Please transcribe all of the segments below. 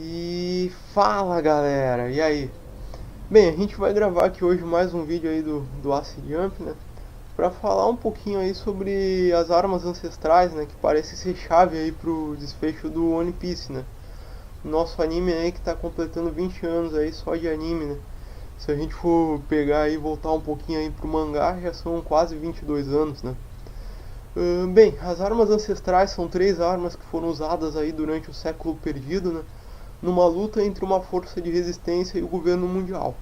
E fala galera, e aí? Bem, a gente vai gravar aqui hoje mais um vídeo aí do Acid Jump, né? Pra falar um pouquinho aí sobre as armas ancestrais, né? Que parece ser chave aí pro desfecho do One Piece, né? Nosso anime aí que tá completando 20 anos aí só de anime, né? Se a gente for pegar aí e voltar um pouquinho aí pro mangá, já são quase 22 anos, né? Bem, as armas ancestrais são três armas que foram usadas aí durante o século perdido, né? Numa luta entre uma força de resistência e o governo mundial.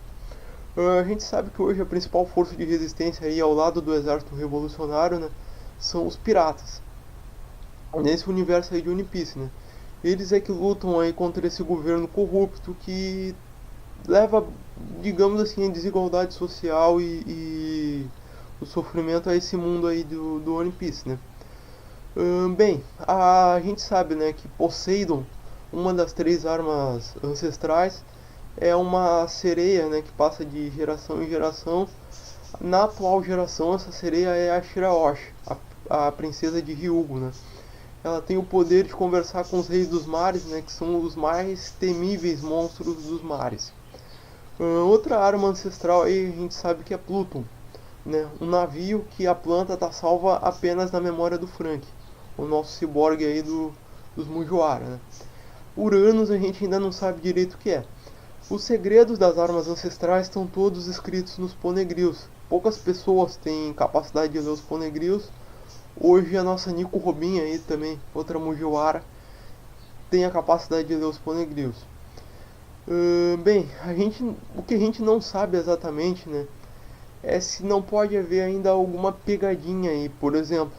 A gente sabe que hoje a principal força de resistência aí ao lado do exército revolucionário, né, são os piratas. Nesse universo aí de One Piece, né? Eles é que lutam aí contra esse governo corrupto que leva, digamos assim, a desigualdade social e o sofrimento a esse mundo aí do One Piece, né? Bem, a gente sabe, né, que Poseidon, uma das três armas ancestrais, é uma sereia, né, que passa de geração em geração. Na atual geração, essa sereia é a Shiraoshi, a princesa de Ryugu, né? Ela tem o poder de conversar com os reis dos mares, né, que são os mais temíveis monstros dos mares. Outra arma ancestral aí a gente sabe que é Pluton, né? Um navio que a planta está salva apenas na memória do Frank, o nosso ciborgue aí dos Mugiwara, né? Uranus a gente ainda não sabe direito o que é. Os segredos das armas ancestrais estão todos escritos nos poneglyphs. Poucas pessoas têm capacidade de ler os poneglyphs. Hoje a nossa Nico Robin aí também, outra Mugiwara, tem a capacidade de ler os poneglyphs. Bem, o que a gente não sabe exatamente, né, é se não pode haver ainda alguma pegadinha aí. Por exemplo,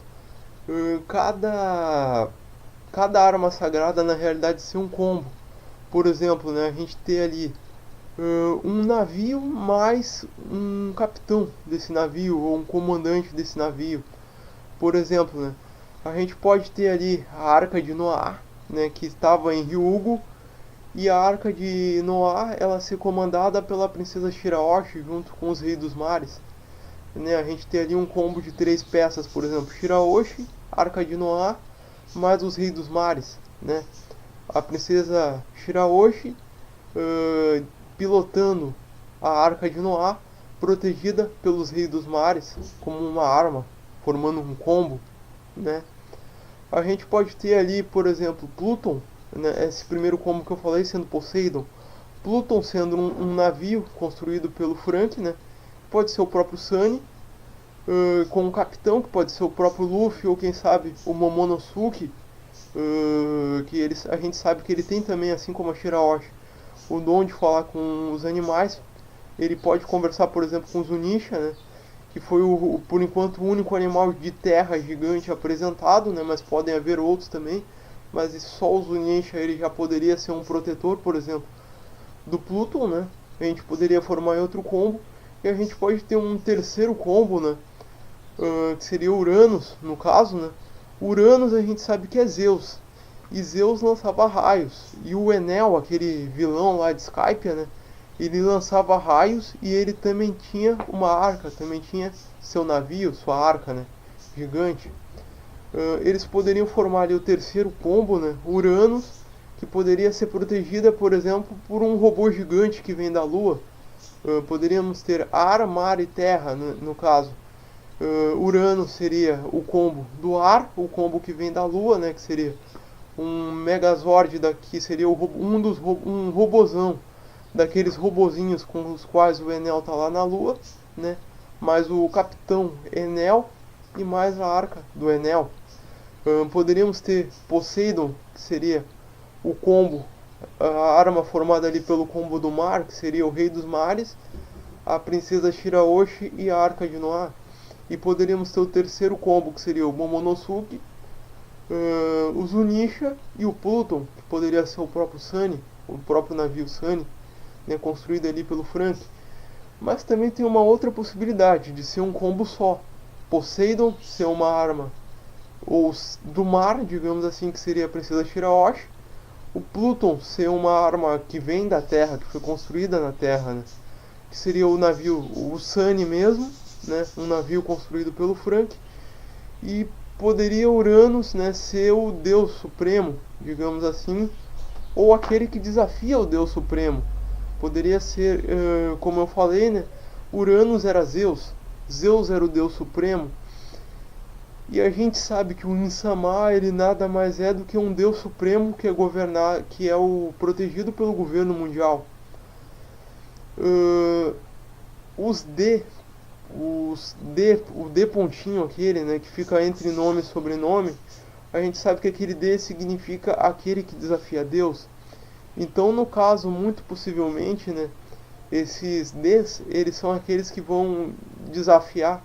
cada arma sagrada na realidade ser um combo. Por exemplo, né, a gente ter ali um navio mais um capitão desse navio ou um comandante desse navio. Por exemplo, né, a gente pode ter ali a Arca de Noé, né, que estava em Ryugu, e a Arca de Noé ela ser comandada pela princesa Shiraoshi junto com os reis dos mares. Né, a gente tem ali um combo de três peças, por exemplo, Shiraoshi, Arca de Noé, mais os reis dos mares, né? A princesa Shiraoshi pilotando a Arca de Noé, protegida pelos reis dos mares como uma arma, formando um combo, né? A gente pode ter ali, por exemplo, Pluton, né? Esse primeiro combo que eu falei sendo Poseidon, Pluton sendo um navio construído pelo Frank, né? Pode ser o próprio Sunny, com um capitão que pode ser o próprio Luffy ou quem sabe o Momonosuke, a gente sabe que ele tem também, assim como a Shiraoshi, o dom de falar com os animais. Ele pode conversar, por exemplo, com o Zunisha, né? Que foi por enquanto o único animal de terra gigante apresentado, né? Mas podem haver outros também. Mas só o Zunisha ele já poderia ser um protetor, por exemplo, do Pluton, né? A gente poderia formar outro combo. E a gente pode ter um terceiro combo, né? Que seria Uranus, no caso, né? Uranus a gente sabe que é Zeus. E Zeus lançava raios. E o Enel, aquele vilão lá de Skypiea, né? Ele lançava raios e ele também tinha uma arca, também tinha seu navio, sua arca, né? Gigante. Eles poderiam formar ali o terceiro combo, né? Uranus, que poderia ser protegida, por exemplo, por um robô gigante que vem da Lua. Poderíamos ter ar, mar e terra, no caso. Urano seria o combo do ar, o combo que vem da Lua, né? Que seria um Megazord daqui, seria um robozão daqueles robozinhos com os quais o Enel tá lá na Lua, né? Mais o Capitão Enel e mais a Arca do Enel. Poderíamos ter Poseidon, que seria o combo, a arma formada ali pelo combo do mar, que seria o Rei dos Mares, a Princesa Shiraoshi e a Arca de Noé. E poderíamos ter o terceiro combo, que seria o Momonosuke, o Zunisha e o Pluton, que poderia ser o próprio Sunny, o próprio navio Sunny, né, construído ali pelo Frank. Mas também tem uma outra possibilidade de ser um combo só. Poseidon ser uma arma ou do mar, digamos assim, que seria a Princesa Shiraoshi. O Pluton ser uma arma que vem da Terra, que foi construída na Terra, né, que seria o navio, o Sunny mesmo, né, um navio construído pelo Frank. E poderia Uranus, né, ser o deus supremo, digamos assim, ou aquele que desafia o Deus Supremo. Poderia ser, como eu falei, né? Uranus era Zeus, Zeus era o Deus Supremo. E a gente sabe que o Insamar, ele nada mais é do que um Deus Supremo que é que é o protegido pelo governo mundial. Uh, os D, o D pontinho aquele, né, que fica entre nome e sobrenome, a gente sabe que aquele D significa aquele que desafia Deus. Então, no caso, muito possivelmente, né, esses Ds, eles são aqueles que vão desafiar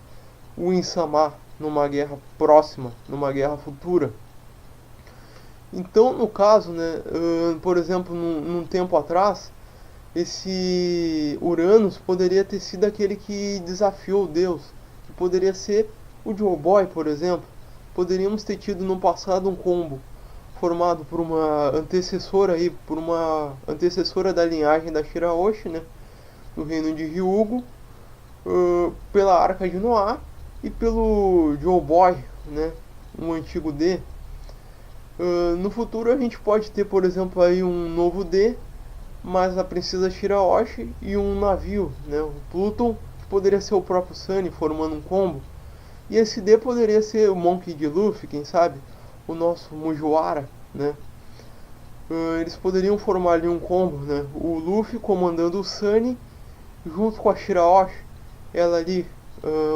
o Insamar numa guerra próxima, numa guerra futura. Então, no caso, né, por exemplo, num tempo atrás, esse Uranus poderia ter sido aquele que desafiou Deus, que poderia ser o Joe Boy, por exemplo. Poderíamos ter tido no passado um combo formado por uma antecessora da linhagem da Shirahoshi, né, do reino de Ryugu, pela Arca de Noah e pelo Joe Boy, né, um antigo D. No futuro a gente pode ter, por exemplo, aí um novo D, mas a princesa Shirahoshi e um navio, né, o Pluton, que poderia ser o próprio Sunny formando um combo. E esse D poderia ser o Monkey D. Luffy, quem sabe, o nosso Mugiwara, né. Eles poderiam formar ali um combo, né, o Luffy comandando o Sunny junto com a Shirahoshi, ela ali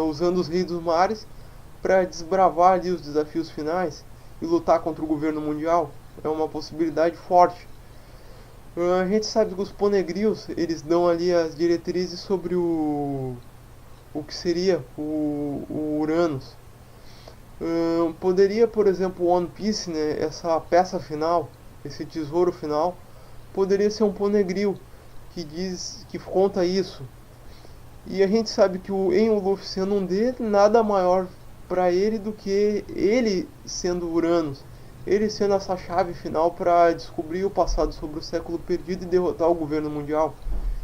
usando os Reis dos Mares para desbravar ali os desafios finais e lutar contra o governo mundial. É uma possibilidade forte. A gente sabe que os Poneglyphs, eles dão ali as diretrizes sobre o que seria o Uranus. Poderia, por exemplo, One Piece, né, essa peça final, esse tesouro final, poderia ser um Poneglyph que conta isso. E a gente sabe que em o Luffy sendo um D, nada maior para ele do que ele sendo Uranus. Ele sendo essa chave final para descobrir o passado sobre o século perdido e derrotar o governo mundial.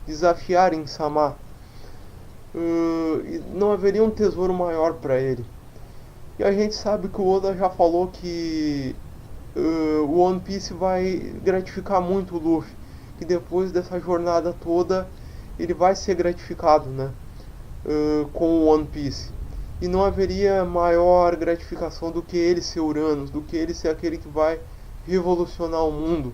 Desafiar Insamar. Não haveria um tesouro maior para ele. E a gente sabe que o Oda já falou que o One Piece vai gratificar muito o Luffy. Que depois dessa jornada toda ele vai ser gratificado, né, com o One Piece. E não haveria maior gratificação do que ele ser Uranus, do que ele ser aquele que vai revolucionar o mundo.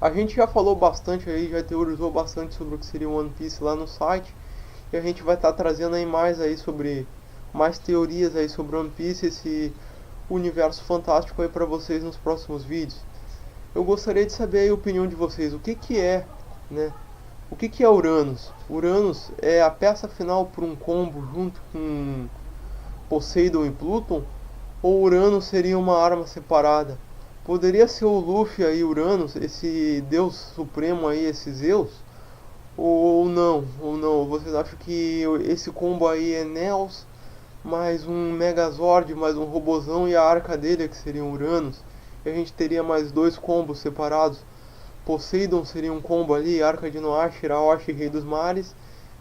A gente já falou bastante aí, já teorizou bastante sobre o que seria o One Piece lá no site. E a gente vai estar trazendo aí mais teorias aí sobre One Piece, esse universo fantástico aí para vocês nos próximos vídeos. Eu gostaria de saber aí a opinião de vocês, o que é, né? O que é Uranus? Uranus é a peça final para um combo junto com Poseidon e Pluton? Ou Uranus seria uma arma separada? Poderia ser o Luffy aí, Uranus, esse deus supremo aí, esse Zeus? Ou não? Vocês acham que esse combo aí é Neos, mais um Megazord, mais um robozão e a arca dele que seria Uranus? E a gente teria mais dois combos separados. Poseidon seria um combo ali, Arca de Noah, Shirahoshi, Rei dos Mares.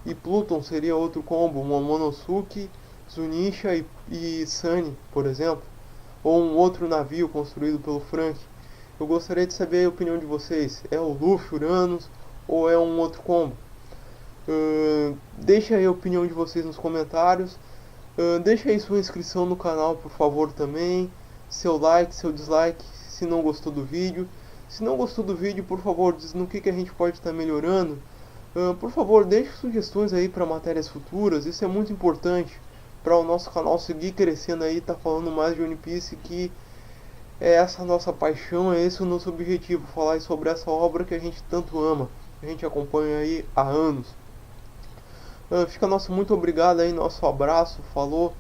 E Pluton seria outro combo, Momonosuke, Zunisha e Sunny, por exemplo. Ou um outro navio construído pelo Frank. Eu gostaria de saber a opinião de vocês. É o Luffy, Uranus ou é um outro combo? Deixa aí a opinião de vocês nos comentários. Deixa aí sua inscrição no canal, por favor, também. Seu like, seu dislike, se não gostou do vídeo. Se não gostou do vídeo, por favor, diz no que a gente pode estar melhorando. Por favor, deixe sugestões aí para matérias futuras. Isso é muito importante para o nosso canal seguir crescendo aí, tá falando mais de One Piece, que é essa a nossa paixão, é esse o nosso objetivo, falar sobre essa obra que a gente tanto ama, que a gente acompanha aí há anos. Fica nosso muito obrigado aí, nosso abraço, falou.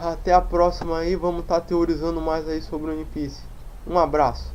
Até a próxima aí, vamos estar teorizando mais aí sobre One Piece. Um abraço.